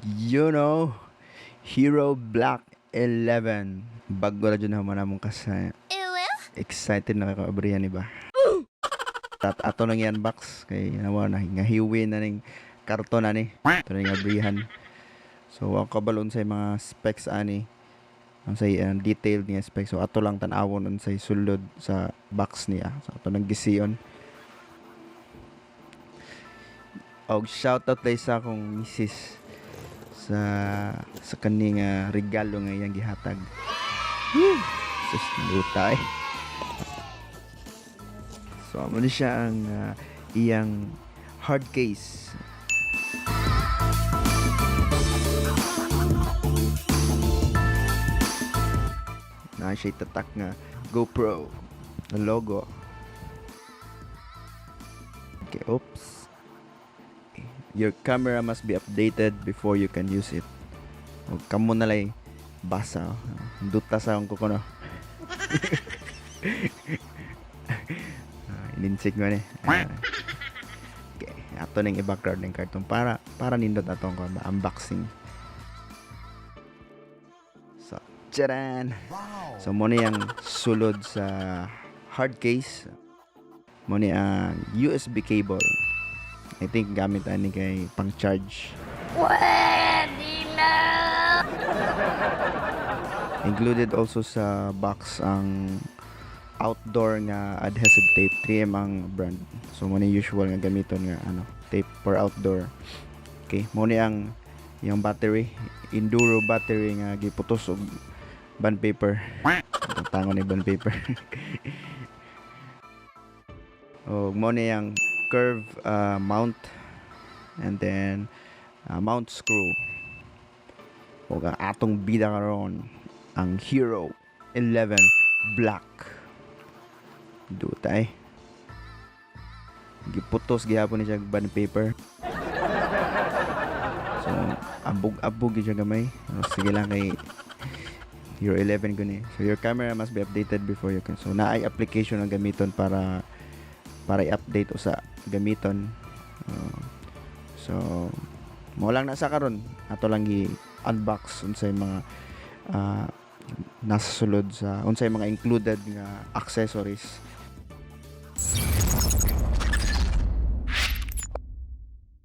You know, Hero Black 11. Bago na dyan naman namong kasi excited na kakaabrihan ni ba? At ato nang yan box kay nawa na nga hiwi na ning karton ani. Ito na nga abrihan. So ang kabalon sa mga specs ani. Ang say detailed nga specs. So ato lang tan-awon ang say sulod sa box niya. So ato nang gisiyon. Og shoutout tay sa akong misis sa kaning regalo nga iyang gihatag. Sus lutay. So amo ni siya ang iyang hard case. Na siya tatak nga GoPro na logo. Okay, oops. Your camera must be updated before you can use it. O kamo na lay basa. Duta sa akong kukuno. Ininsik mo ni. Okay, ato ning i-background ng karton para nindot atong unboxing. So, tcharan! So, mo ni ang sulod sa hard case. Mo ni ang USB cable. I think gamit ani kay pang charge. Pwede na! Included also sa box ang outdoor nga adhesive tape. 3M ang brand. So mo ni usual nga gamiton nga tape for outdoor. Okay, mo ni ang yung battery, enduro battery nga giputos og bond paper. Tangon ni bond paper. Og mo ni ang curve mount and then mount screw. Og ang atong bida karon ang Hero 11 Black. Dutay. Giputos gihapon ni siya bond paper. So abog siya gamay. Sige lang kay Hero 11 ko ni. So your camera must be updated before you can. So naay application ang gamiton para i-update usa gamiton. So mo lang na sa karon ato lang i-unbox unsay mga nasa sulod sa unsay mga included nga accessories.